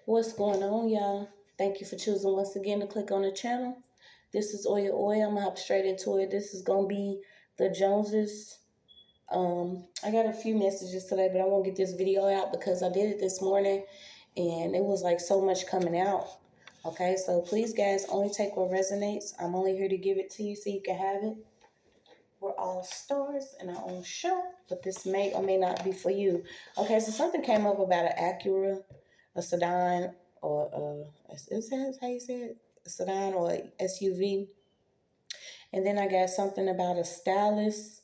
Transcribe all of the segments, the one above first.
What's going on, y'all? Thank you for choosing once again to click on the channel. This is OYAOY. I'm gonna hop straight into it. This is gonna be the Joneses. I got a few messages today, but I won't get this video out because I did it this morning and it was like so much coming out. Okay, so please, guys, only take what resonates. I'm only here to give it to you so you can have it. We're all stars in our own show, but this may or may not be for you. Okay, so something came up about an Acura, a sedan, or is that how you say it? A sedan or a SUV. And then I got something about a stylist.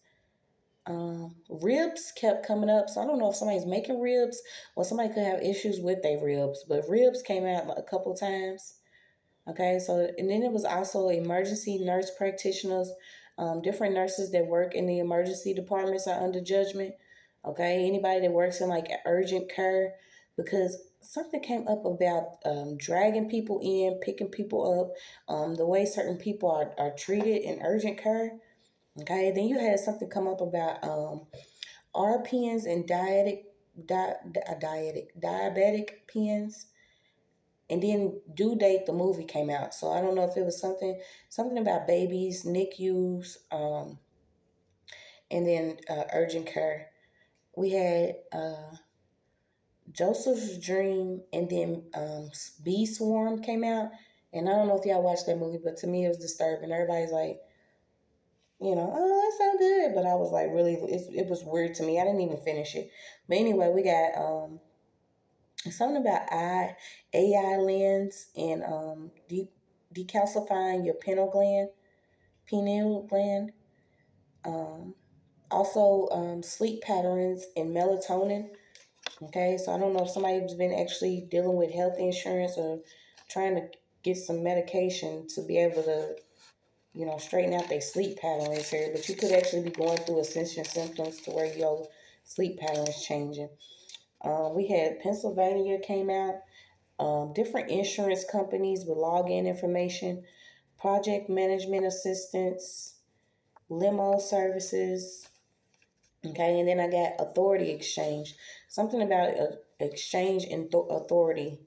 Ribs kept coming up, so I don't know if somebody's making ribs or somebody could have issues with their ribs, but ribs came out a couple times. Okay, so and then it was also emergency nurse practitioners. Different nurses that work in the emergency departments are under judgment. Okay, anybody that works in like urgent care, because something came up about dragging people in, picking people up, the way certain people are treated in urgent care. Okay, then you had something come up about RPNs and diabetic pens. And then Due Date, the movie came out. So I don't know if it was something about babies, NICUs, and then urgent care. We had Joseph's Dream, and then Bee Swarm came out. And I don't know if y'all watched that movie, but to me it was disturbing. Everybody's like, oh, that's so good. But I was like, really, it was weird to me. I didn't even finish it. But anyway, we got something about AI lens and decalcifying your pineal gland. Also, sleep patterns and melatonin. Okay, so I don't know if somebody's been actually dealing with health insurance or trying to get some medication to be able to, straighten out their sleep patterns here. But you could actually be going through ascension symptoms to where your sleep pattern is changing. We had Pennsylvania came out. Different insurance companies with login information, project management assistance, limo services. Okay, and then I got authority exchange, something about exchange and authority.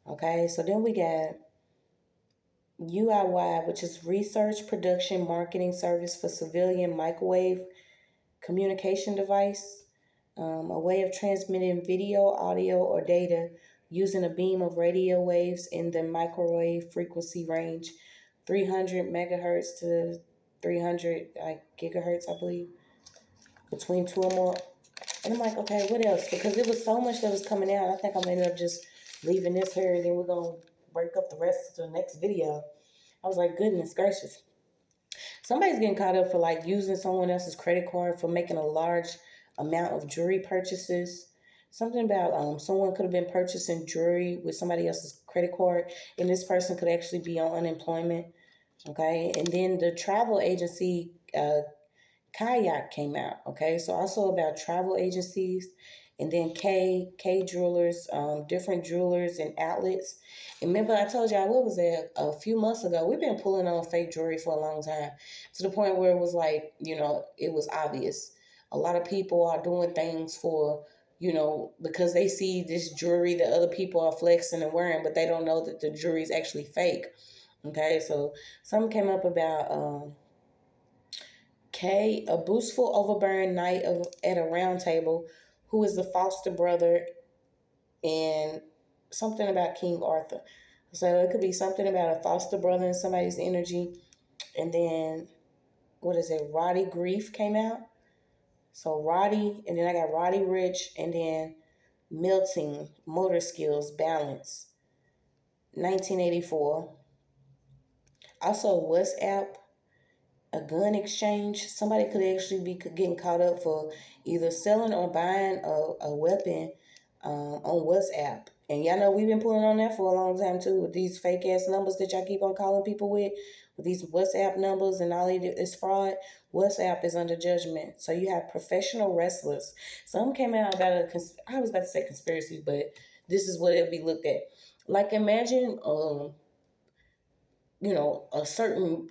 Okay, so then we got UIY, which is research, production, marketing service for civilian microwave communication device, a way of transmitting video, audio, or data using a beam of radio waves in the microwave frequency range, 300 megahertz to 300 gigahertz, I believe, between two or more. And I'm like, okay, what else? Because it was so much that was coming out. I think I'm ended up just leaving this here, and then we're going to break up the rest to the next video. I was like, goodness gracious. Somebody's getting caught up for like using someone else's credit card for making a large amount of jewelry purchases. Something about someone could have been purchasing jewelry with somebody else's credit card, and this person could actually be on unemployment. Okay, and then the travel agency Kayak came out. Okay, so also about travel agencies, and then K jewelers, different jewelers and outlets. And remember, I told y'all, what was that, a few months ago? We've been pulling on fake jewelry for a long time, to the point where it was like, it was obvious. A lot of people are doing things for, because they see this jewelry that other people are flexing and wearing, but they don't know that the jewelry is actually fake. Okay, so something came up about a boastful, overbearing knight at a round table, who is the foster brother, and something about King Arthur. So it could be something about a foster brother in somebody's energy. And then, what is it? Roddy Grief came out. So Roddy, and then I got Roddy Rich, and then Melting, Motor Skills, Balance, 1984. Also WhatsApp, a gun exchange. Somebody could actually be getting caught up for either selling or buying a weapon on WhatsApp. And y'all know we've been pulling on that for a long time too, with these fake ass numbers that y'all keep on calling people with these WhatsApp numbers, and all it's fraud. WhatsApp is under judgment. So you have professional wrestlers. Some came out about I was about to say conspiracy, but this is what it'll be looked at. Like imagine, a certain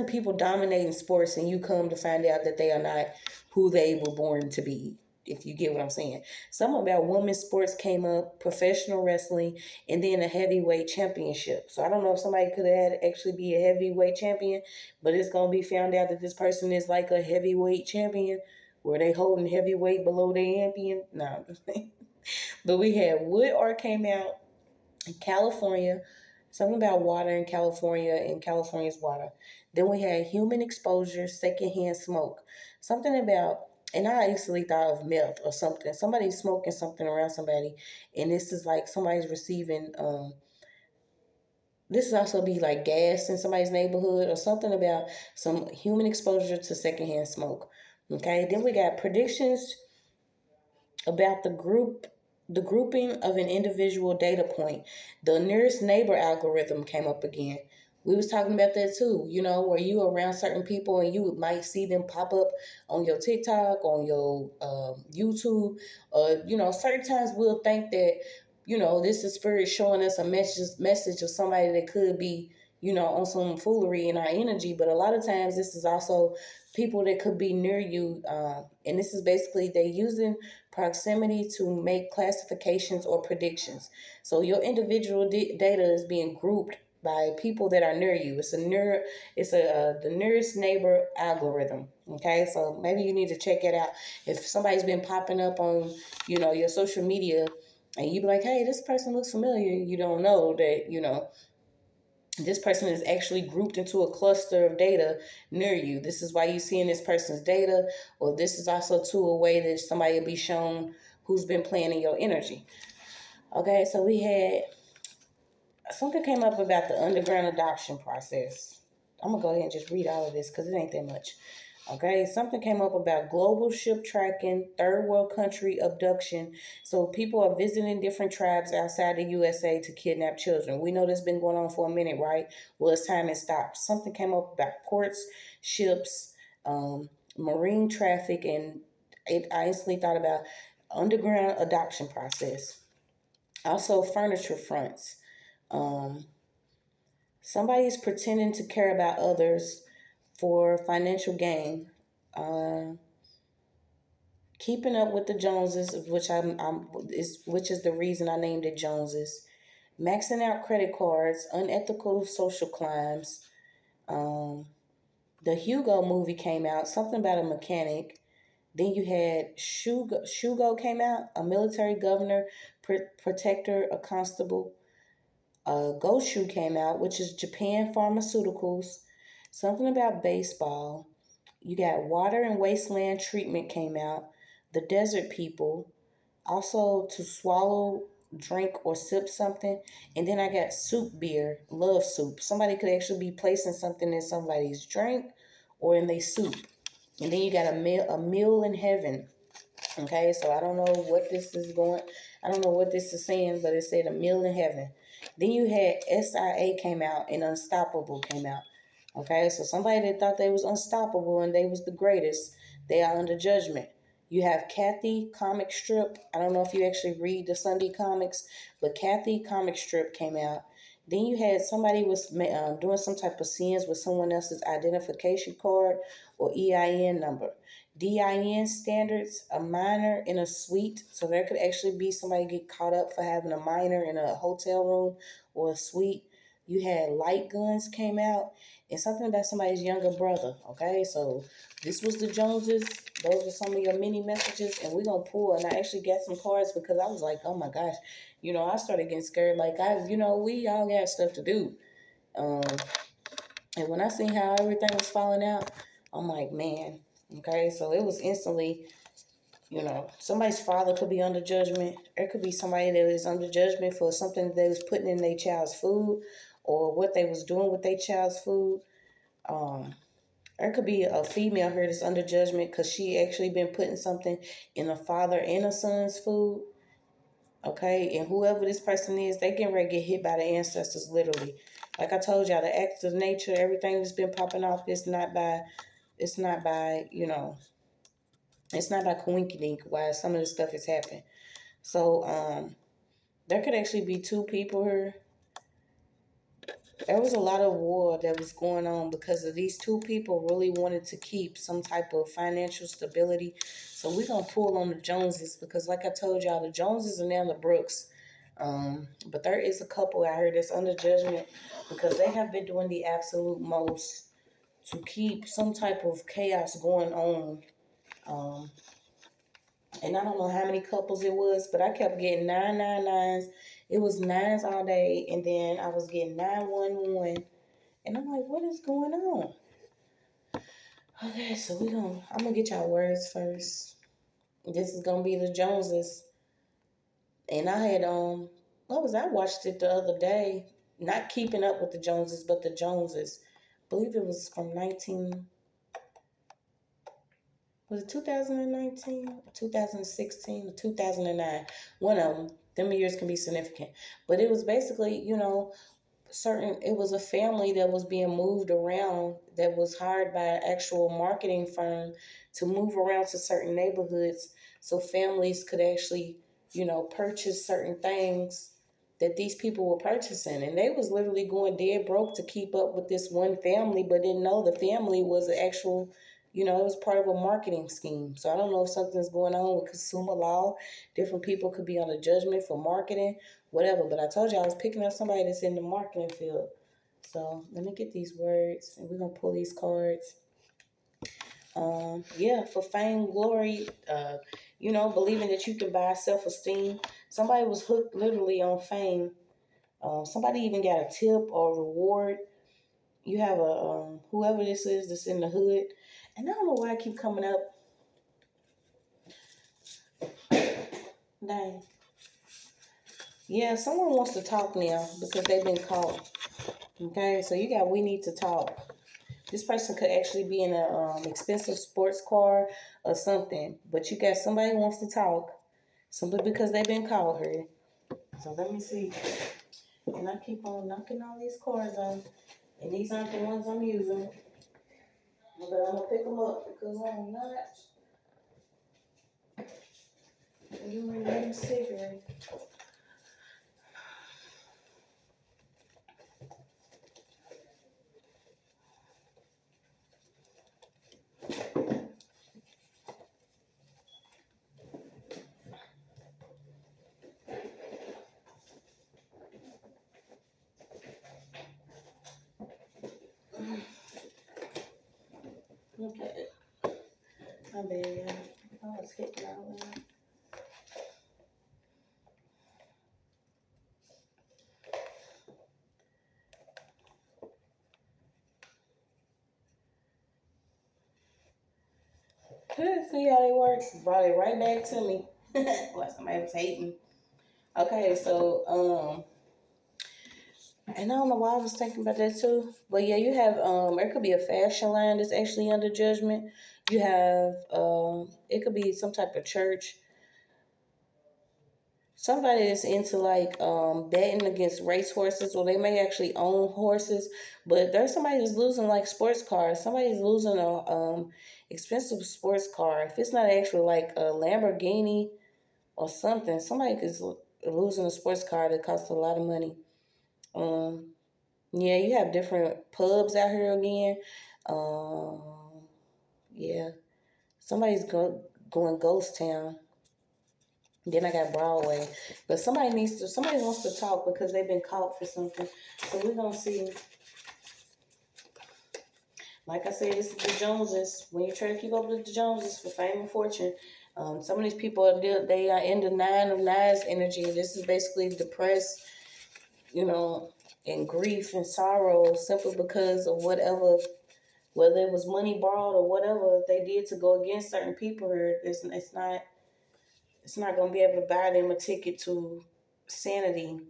people dominating sports, and you come to find out that they are not who they were born to be. if you get what I'm saying. Something about women's sports came up, professional wrestling, and then a heavyweight championship. So I don't know if somebody could have had actually be a heavyweight champion, but it's going to be found out that this person is like a heavyweight champion, where they holding heavyweight below their champion. No. But we had Wood Art came out in California, something about water in California and California's water. Then we had human exposure, secondhand smoke. Something about, and I instantly thought of meth or something. Somebody's smoking something around somebody, and this is like somebody's receiving, this is also be like gas in somebody's neighborhood or something about some human exposure to secondhand smoke. Okay, then we got predictions about the grouping of an individual data point. The nearest neighbor algorithm came up again. We was talking about that too, where you around certain people and you might see them pop up on your TikTok, on your YouTube. Certain times we'll think that, this is spirit showing us a message of somebody that could be, on some foolery in our energy. But a lot of times this is also people that could be near you. And this is basically they using proximity to make classifications or predictions. So your individual data is being grouped by people that are near you. It's the nearest neighbor algorithm. Okay, so maybe you need to check it out. If somebody's been popping up on, your social media, and you be like, hey, this person looks familiar, you don't know that, this person is actually grouped into a cluster of data near you. This is why you see in this person's data, or this is also too a way that somebody will be shown who's been playing in your energy. Okay, so we had something came up about the underground adoption process. I'm gonna go ahead and just read all of this because it ain't that much. Okay, something came up about global ship tracking, third world country abduction. So people are visiting different tribes outside the USA to kidnap children. We know this has been going on for a minute, right? Well, it's time it stops. Something came up about ports, ships, marine traffic, and I instantly thought about underground adoption process. Also, furniture fronts. Somebody's pretending to care about others for financial gain. Keeping up with the Joneses, which is the reason I named it Joneses. Maxing out credit cards, unethical social crimes. The Hugo movie came out, something about a mechanic. Then you had Shugo came out, a military governor, protector, a constable. Goshu came out, which is Japan Pharmaceuticals. Something about baseball. You got Water and Wasteland Treatment came out. The Desert People. Also to swallow, drink, or sip something. And then I got Soup Beer, Love Soup. Somebody could actually be placing something in somebody's drink or in their soup. And then you got a meal in heaven. Okay, so I don't know what this is saying, but it said a meal in heaven. Then you had SIA came out and Unstoppable came out. Okay, so somebody that thought they was unstoppable and they was the greatest, they are under judgment. You have Kathy comic strip. I don't know if you actually read the Sunday comics, but Kathy comic strip came out. Then you had somebody was doing some type of sins with someone else's identification card or EIN number. DIN standards, a minor in a suite. So there could actually be somebody get caught up for having a minor in a hotel room or a suite. You had light guns came out and something about somebody's younger brother. Okay, so this was the Joneses. Those were some of your mini messages, and we're gonna pull. And I actually got some cards because I was like, oh my gosh, I started getting scared. Like we all got stuff to do. And when I seen how everything was falling out, I'm like, man. Okay, so it was instantly, somebody's father could be under judgment. There could be somebody that is under judgment for something that they was putting in their child's food or what they was doing with their child's food. There could be a female here that's under judgment because she actually been putting something in a father and a son's food. Okay, and whoever this person is, they getting ready to get hit by the ancestors, literally. Like I told y'all, the acts of nature, everything that's been popping off, it's not by it's not by coincidence why some of this stuff is happening. So there could actually be two people here. There was a lot of war that was going on because of these two people really wanted to keep some type of financial stability, So we're going to pull on the Joneses because, like I told y'all, the Joneses and now the Brooks. But there is a couple out here that's under judgment because they have been doing the absolute most to keep some type of chaos going on. And I don't know how many couples it was, but I kept getting 999s. It was nines all day, and then I was getting 911. And I'm like, what is going on? Okay, so I'm gonna get y'all words first. This is gonna be the Joneses. And I had I watched it the other day, not keeping up with the Joneses, but the Joneses. I believe it was from 19 was it 2019, 2016, or 2009? One of them. Them years can be significant. But it was basically, it was a family that was being moved around that was hired by an actual marketing firm to move around to certain neighborhoods so families could actually, purchase certain things that these people were purchasing. And they was literally going dead broke to keep up with this one family, but didn't know the family was an actual, it was part of a marketing scheme. So I don't know if something's going on with consumer law. Different people could be on a judgment for marketing, whatever. But I told you I was picking up somebody that's in the marketing field. So let me get these words, and we're going to pull these cards. For fame, glory, believing that you can buy self-esteem. Somebody was hooked literally on fame. Somebody even got a tip or reward. You have a whoever this is that's in the hood. And I don't know why I keep coming up. Dang. Yeah, someone wants to talk now because they've been caught. Okay, so you got we need to talk. This person could actually be in a expensive sports car or something. But you got somebody who wants to talk. Simply because they've been called here. So let me see. And I keep on knocking all these cards out. And these aren't the ones I'm using. But I'm going to pick them up because I'm not doing nothing cigarette. Okay. My bad, y'all. I was hitting out loud. See how they work? Brought it right back to me. Like somebody was hating. Okay, so and I don't know why I was thinking about that too. But yeah, you have it could be a fashion line that's actually under judgment. You have it could be some type of church. Somebody that's into like betting against race horses, or they may actually own horses, but there's somebody that's losing like sports cars. Somebody's losing a expensive sports car. If it's not actually like a Lamborghini or something, somebody is losing a sports car that costs a lot of money. Yeah, you have different pubs out here again. Yeah, somebody's going ghost town. Then I got Broadway. But somebody wants to talk because they've been caught for something. So we're going to see. Like I said, this is the Joneses. When you try to keep up with the Joneses for fame and fortune, some of these people they are in the 9 of Knives energy. This is basically depressed, and grief and sorrow simply because of whatever, whether it was money borrowed or whatever they did to go against certain people here. It's not going to be able to buy them a ticket to sanity.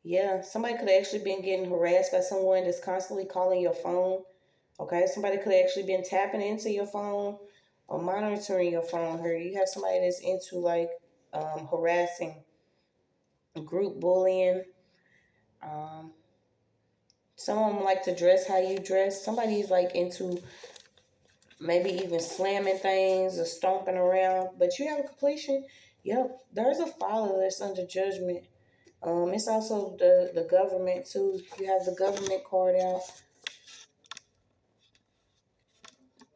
Yeah, somebody could have actually been getting harassed by someone that's constantly calling your phone. Okay, somebody could have actually been tapping into your phone or monitoring your phone here. You have somebody that's into like harassing, group bullying. Some of them like to dress how you dress. Somebody's like into maybe even slamming things or stomping around. But you have a completion. Yep, there's a father that's under judgment. It's also the government too. You have the government card out.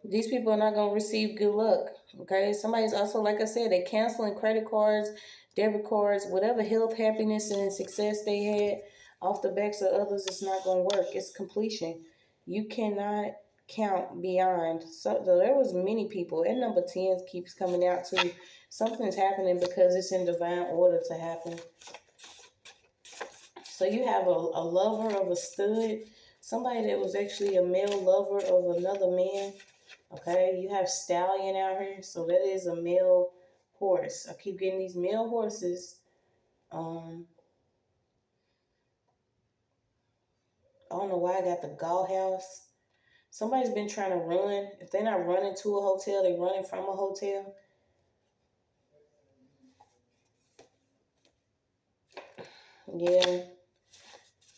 These people are not going to receive good luck. Okay, somebody's also, like I said, they canceling credit cards, debit cards, whatever health, happiness, and success they had off the backs of others. It's not going to work. It's completion. You cannot count beyond. So there was many people. And number 10 keeps coming out too. Something's happening because it's in divine order to happen. So you have a lover of a stud, somebody that was actually a male lover of another man. Okay, you have stallion out here, so that is a male horse. I keep getting these male horses. I don't know why I got the gall house. Somebody's been trying to run. If they're not running to a hotel, they're running from a hotel. Yeah,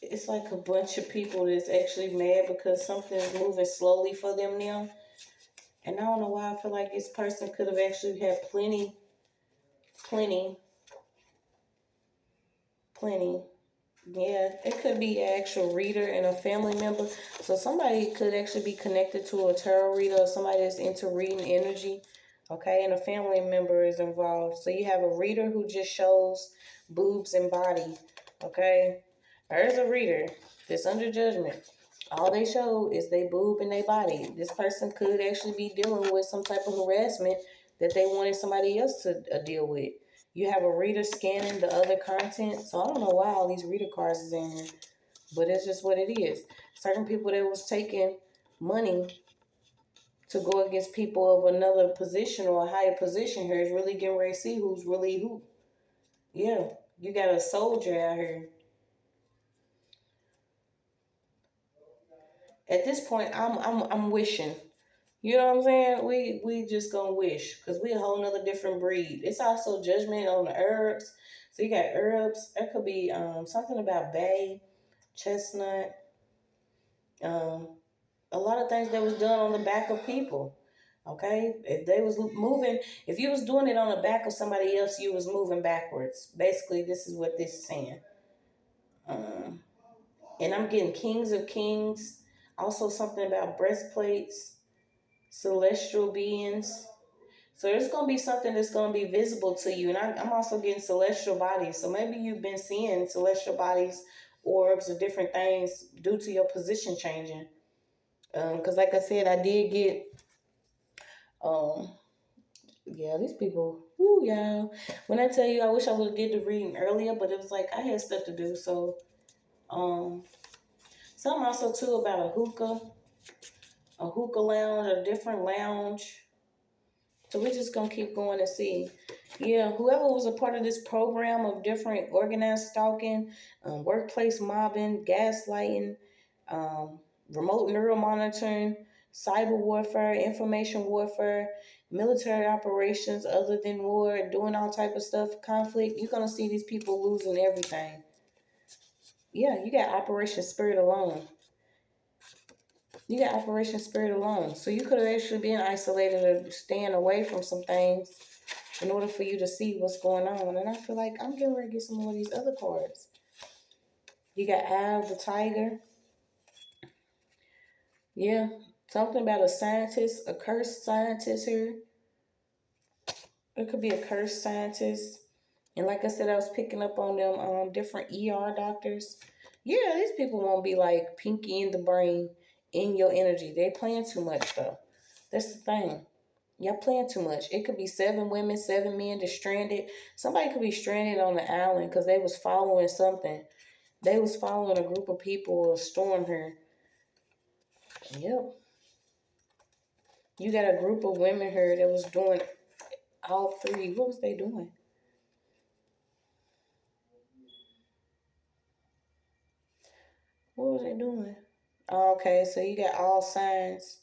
it's like a bunch of people that's actually mad because something's moving slowly for them now. And I don't know why I feel like this person could have actually had plenty. Yeah, it could be an actual reader and a family member. So somebody could actually be connected to a tarot reader or somebody that's into reading energy. Okay, and a family member is involved. So you have a reader who just shows boobs and body. Okay, there's a reader that's under judgment. All they show is they boob and they body. This person could actually be dealing with some type of harassment that they wanted somebody else to deal with. You have a reader scanning the other content. So I don't know why all these reader cards is in here, but it's just what it is. Certain people that was taking money to go against people of another position or a higher position here is really getting ready to see who's really who. Yeah, you got a soldier out here. At this point, I'm wishing. You know what I'm saying? We just gonna wish because we a whole nother different breed. It's also judgment on the herbs. So you got herbs. There could be something about bay, chestnut, um, a lot of things that was done on the back of people. Okay, if they was moving, if you was doing it on the back of somebody else, you was moving backwards. Basically, this is what this is saying. Um, and I'm getting kings of kings. Also, something about breastplates, celestial beings. So there's going to be something that's going to be visible to you. And I'm also getting celestial bodies. So maybe you've been seeing celestial bodies, orbs, or different things due to your position changing. Because like I said, I did get, um, yeah, these people, whoo, y'all. When I tell you, I wish I would have did the reading earlier, but it was like I had stuff to do. So, something also too about a hookah lounge, a different lounge. So we're just going to keep going and see. Yeah, whoever was a part of this program of different organized stalking, workplace mobbing, gaslighting, um, remote neural monitoring, cyber warfare, information warfare, military operations other than war, doing all type of stuff, conflict, you're going to see these people losing everything. Yeah, you got Operation Spirit Alone. You got Operation Spirit Alone. So you could have actually been isolated or staying away from some things in order for you to see what's going on. And I feel like I'm getting ready to get some more of these other cards. You got Eye of the Tiger. Yeah, something about a scientist, a cursed scientist here. It could be a cursed scientist. And like I said, I was picking up on them different ER doctors. Yeah, these people won't be like pinky in the brain in your energy. They playing too much though. That's the thing. Y'all playing too much. It could be 7 women, 7 men just stranded. Somebody could be stranded on the island because they was following something. They was following a group of people, a storm here. Yep. You got a group of women here that was doing all 3. What was they doing? What was they doing? Oh, okay, so you got all signs.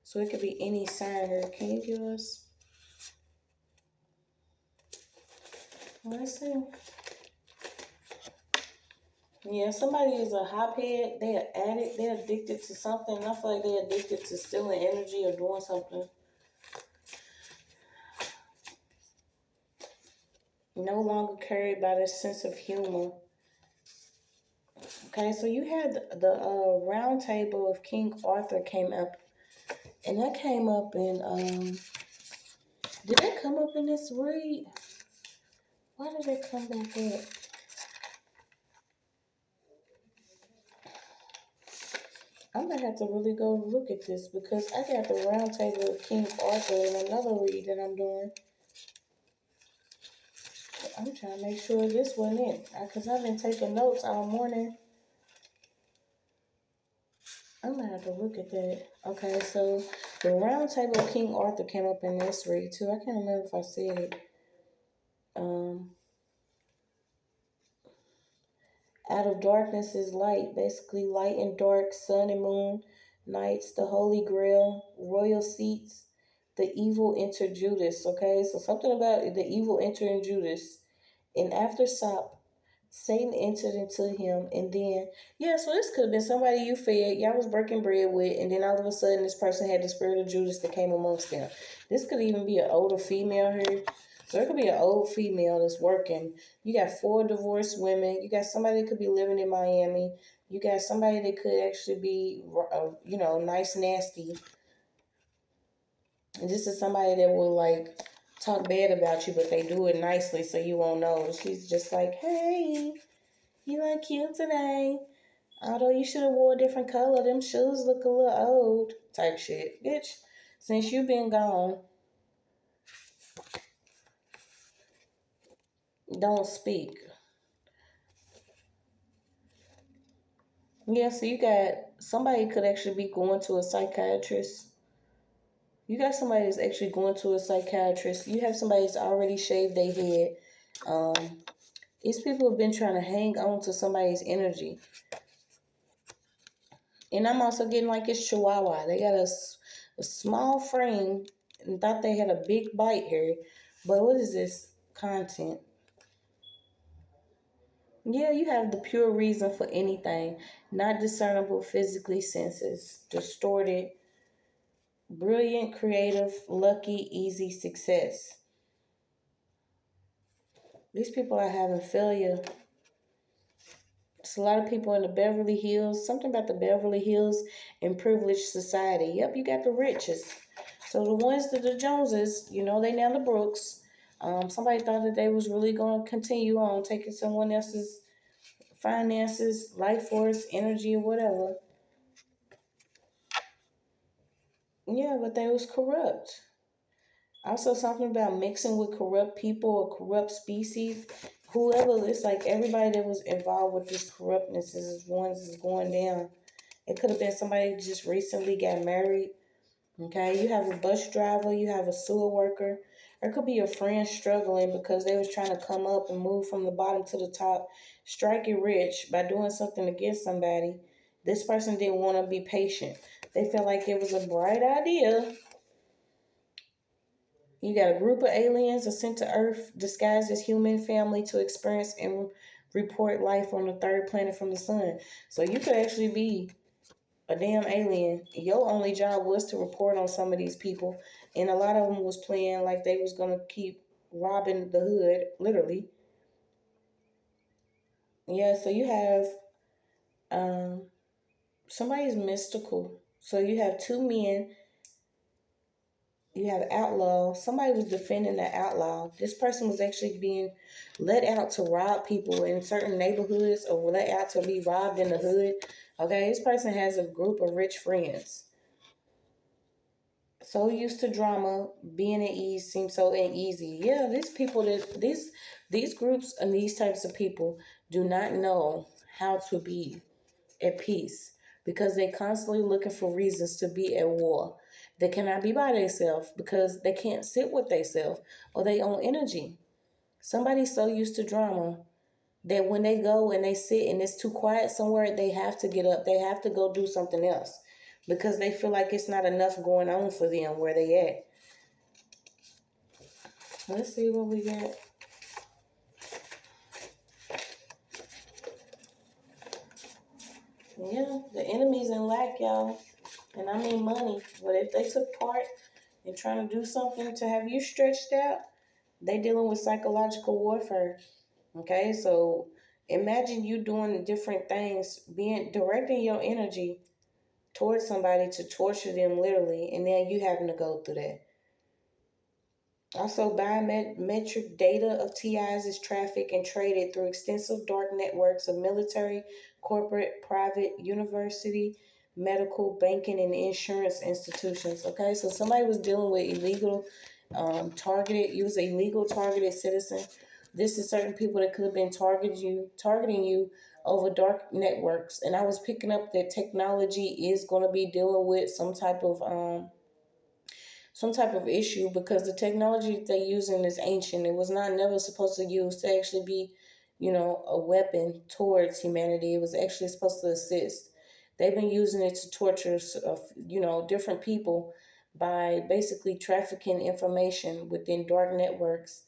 So it could be any sign here. Can you give us? Let's see. Yeah, somebody is a hophead. They're addict. They're addicted to something. I feel like they're addicted to stealing energy or doing something. No longer carried by this sense of humor. Okay, so you had the round table of King Arthur came up, and that came up in Did that come up in this read? Why did it come back up? I'm gonna have to really go look at this because I got the round table of King Arthur in another read that I'm doing. I'm trying to make sure this wasn't it because I've been taking notes all morning. I'm gonna have to look at that. Okay, so the round table of King Arthur came up in this read too. I can't remember if I said it. Out of darkness is light, basically light and dark, sun and moon, nights, the Holy Grail, royal seats, the evil enter Judas. Okay, so something about the evil entering Judas. And after Sop, Satan entered into him, and then, yeah, so this could have been somebody you fed, y'all was breaking bread with, and then all of a sudden this person had the spirit of Judas that came amongst them. This could even be an older female here. So it could be an old female that's working. You got 4 divorced women. You got somebody that could be living in Miami. You got somebody that could actually be, nice, nasty. And this is somebody that will, like, talk bad about you, but they do it nicely so you won't know. She's just like, hey, you look cute today. Although you should have wore a different color. Them shoes look a little old. Type shit. Bitch, since you been gone, don't speak. Yeah, so you got somebody could actually be going to a psychiatrist. You got somebody that's actually going to a psychiatrist. You have somebody that's already shaved their head. These people have been trying to hang on to somebody's energy. And I'm also getting like it's Chihuahua. They got a small frame and thought they had a big bite here. But what is this content? Yeah, you have the pure reason for anything. Not discernible physically senses. Distorted. Brilliant, creative, lucky, easy success. These people are having failure. It's a lot of people in the Beverly Hills. Something about the Beverly Hills and privileged society. Yep, you got the richest. So the ones that the Joneses, they now the Brooks. Somebody thought that they was really going to continue on taking someone else's finances, life force, energy, or whatever. Yeah, but they was corrupt. Also, something about mixing with corrupt people or corrupt species. Whoever, it's like everybody that was involved with this corruptness is ones is going down. It could have been somebody who just recently got married. Okay, you have a bus driver, you have a sewer worker. There could be a friend struggling because they was trying to come up and move from the bottom to the top, strike it rich by doing something against somebody. This person didn't want to be patient. They felt like it was a bright idea. You got a group of aliens are sent to Earth disguised as human family to experience and report life on the third planet from the sun. So you could actually be a damn alien. Your only job was to report on some of these people, and a lot of them was playing like they was gonna keep robbing the hood, literally. Yeah, so you have somebody's mystical. So you have 2 men. You have outlaw. Somebody was defending the outlaw. This person was actually being let out to rob people in certain neighborhoods or let out to be robbed in the hood. Okay, this person has a group of rich friends. So used to drama, being at ease seems so uneasy. Yeah, these people that these groups and these types of people do not know how to be at peace because they're constantly looking for reasons to be at war. They cannot be by themselves because they can't sit with themselves or their own energy. Somebody's so used to drama that when they go and they sit and it's too quiet somewhere, they have to get up. They have to go do something else because they feel like it's not enough going on for them where they at. Let's see what we got. Yeah, the enemy's in lack, y'all. And I mean money. But if they took part in trying to do something to have you stretched out, they dealing with psychological warfare. Okay, so imagine you doing different things, directing your energy towards somebody to torture them literally, and then you having to go through that. Also, biometric data of TIs is trafficked and traded through extensive dark networks of military, corporate, private, university, medical, banking, and insurance institutions. Okay, so somebody was dealing with illegal, targeted. You was an illegal targeted citizen. This is certain people that could have been targeting you over dark networks. And I was picking up that technology is going to be dealing with some type of issue because the technology that they're using is ancient. It was not never supposed to use to actually be, a weapon towards humanity. It was actually supposed to assist. They've been using it to torture, different people by basically trafficking information within dark networks,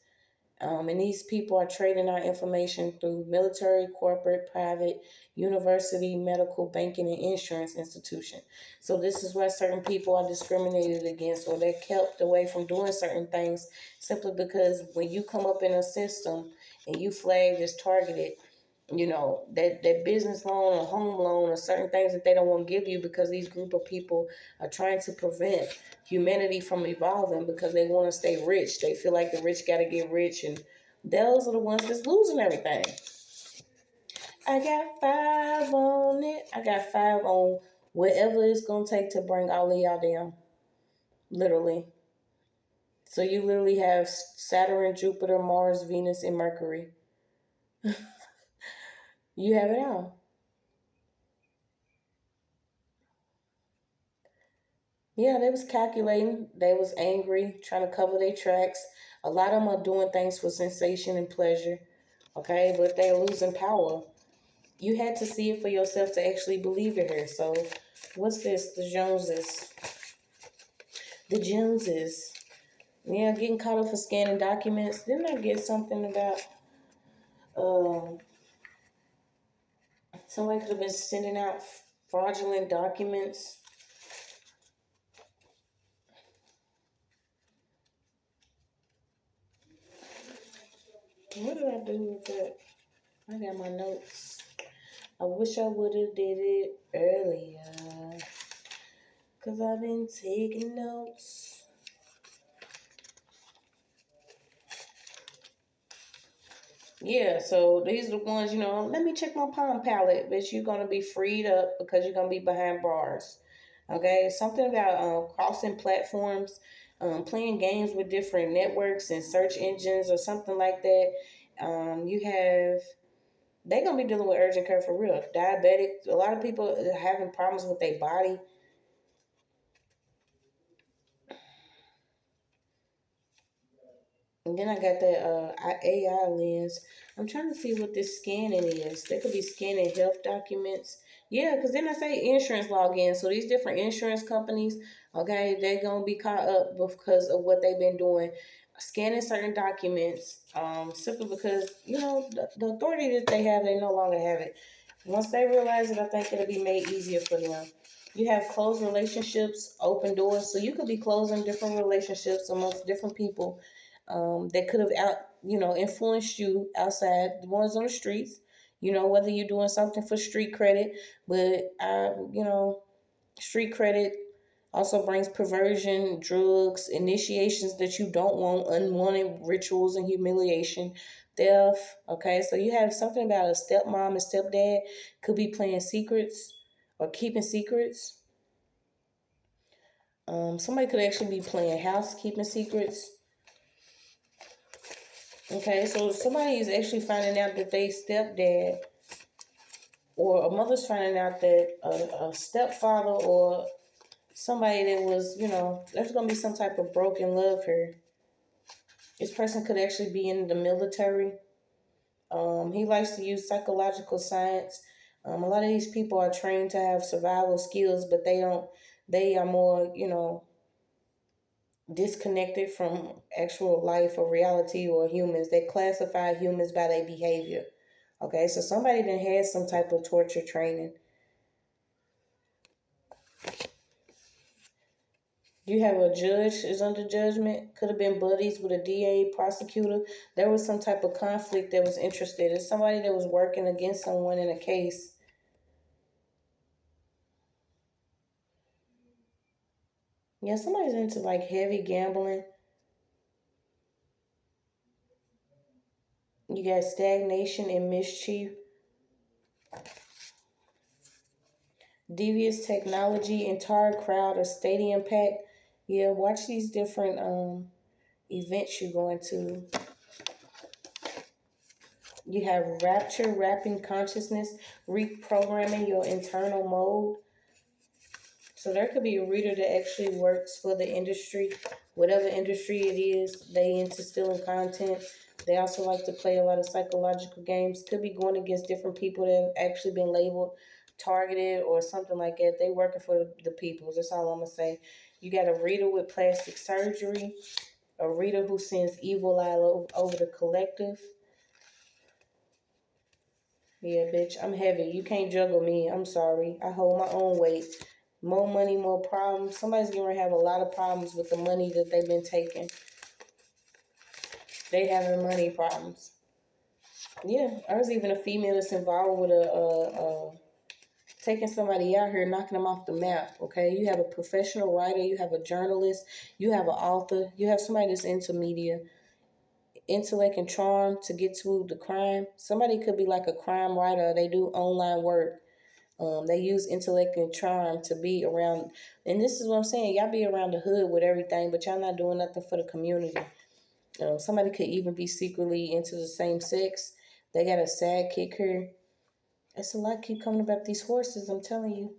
and these people are trading our information through military, corporate, private, university, medical, banking, and insurance institution. So this is why certain people are discriminated against or they're kept away from doing certain things simply because when you come up in a system and you flagged as targeted, that business loan or home loan or certain things that they don't want to give you because these group of people are trying to prevent humanity from evolving because they want to stay rich. They feel like the rich got to get rich, and those are the ones that's losing everything. I got 5 on it. I got 5 on whatever it's going to take to bring all of y'all down. Literally. So you literally have Saturn, Jupiter, Mars, Venus, and Mercury. You have it all. Yeah, they was calculating. They was angry, trying to cover their tracks. A lot of them are doing things for sensation and pleasure. Okay, but they're losing power. You had to see it for yourself to actually believe it here. So, what's this? The Joneses. The Joneses. Yeah, getting caught up for scanning documents. Didn't I get something about um somebody could have been sending out fraudulent documents? What did I do with that? I got my notes. I wish I would have did it earlier. Because I've been taking notes. Yeah, so these are the ones, let me check my Palm palette. But you're going to be freed up because you're going to be behind bars. Okay, something about crossing platforms, playing games with different networks and search engines or something like that. They're going to be dealing with urgent care for real. Diabetic, a lot of people are having problems with their body. And then I got that AI lens. I'm trying to see what this scanning is. They could be scanning health documents. Yeah, because then I say insurance login. So these different insurance companies, okay, they're going to be caught up because of what they've been doing. Scanning certain documents simply because, the authority that they have, they no longer have it. Once they realize it, I think it'll be made easier for them. You have closed relationships, open doors. So you could be closing different relationships amongst different people that could have influenced you outside the ones on the streets. Whether you're doing something for street credit, but street credit also brings perversion, drugs, initiations that you don't want, unwanted rituals and humiliation, theft. Okay, so you have something about a stepmom and stepdad could be playing secrets or keeping secrets. Somebody could actually be playing housekeeping secrets. Okay, so somebody is actually finding out that they stepdad or a mother's finding out that a stepfather or somebody that was, there's going to be some type of broken love here. This person could actually be in the military. He likes to use psychological science. A lot of these people are trained to have survival skills, but they are more, disconnected from actual life or reality or humans. They classify humans by their behavior. Okay, so somebody that has some type of torture training. You have a judge is under judgment. Could have been buddies with a DA, prosecutor. There was some type of conflict that was interested. It's somebody that was working against someone in a case. Yeah, somebody's into like heavy gambling. You got stagnation and mischief. Devious technology, entire crowd, or stadium pack. Yeah, watch these different events you're going to. You have rapture, wrapping consciousness, reprogramming your internal mode. So there could be a reader that actually works for the industry, whatever industry it is. They into stealing content. They also like to play a lot of psychological games. Could be going against different people that have actually been labeled targeted or something like that. They working for the people. That's all I'm gonna say. You got a reader with plastic surgery, a reader who sends evil eye over the collective. Yeah, bitch, I'm heavy. You can't juggle me. I'm sorry. I hold my own weight. More money, more problems. Somebody's going to have a lot of problems with the money that they've been taking. They having money problems. Yeah, there's even a female that's involved with taking somebody out here, knocking them off the map. Okay, you have a professional writer, you have a journalist, you have an author, you have somebody that's into media, intellect and charm to get to the crime. Somebody could be like a crime writer. They do online work. They use intellect and charm to be around, and this is what I'm saying. Y'all be around the hood with everything, but y'all not doing nothing for the community. Somebody could even be secretly into the same sex. They got a sidekick here. It's a lot keep coming about these horses. I'm telling you,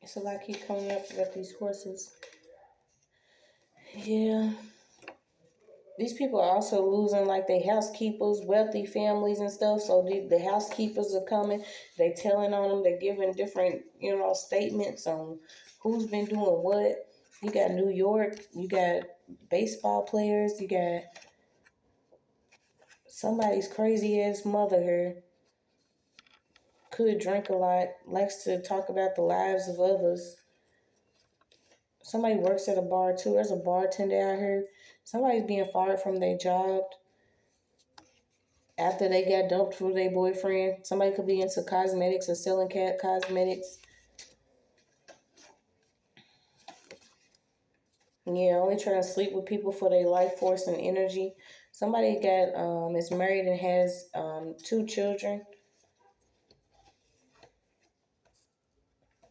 it's a lot keep coming up about these horses. Yeah. These people are also losing like their housekeepers, wealthy families and stuff. So the housekeepers are coming. They telling on them. They're giving different, statements on who's been doing what. You got New York. You got baseball players. You got somebody's crazy ass mother here. Could drink a lot. Likes to talk about the lives of others. Somebody works at a bar too. There's a bartender out here. Somebody's being fired from their job after they got dumped for their boyfriend. Somebody could be into cosmetics or selling cat cosmetics. Yeah, only trying to sleep with people for their life force and energy. Somebody got is married and has 2 children.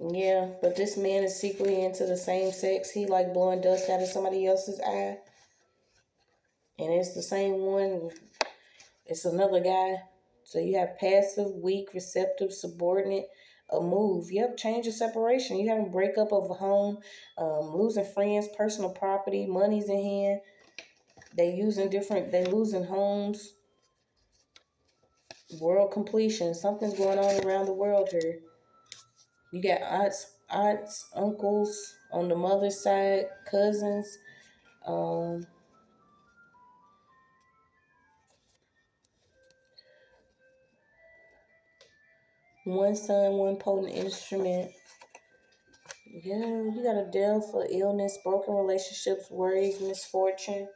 Yeah, but this man is secretly into the same sex. He like blowing dust out of somebody else's eye. And it's the same one. It's another guy. So you have passive, weak, receptive, subordinate, a move. Yep, change of separation. You have a breakup of a home, losing friends, personal property, money's in hand. They losing homes, world completion. Something's going on around the world here. You got aunts, uncles on the mother's side, cousins. One son, one potent instrument. Yeah, you got a death for illness, broken relationships, worries, misfortune.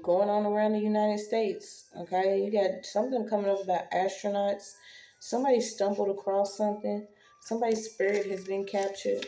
Going on around the United States, okay? You got something coming up about astronauts. Somebody stumbled across something. Somebody's spirit has been captured.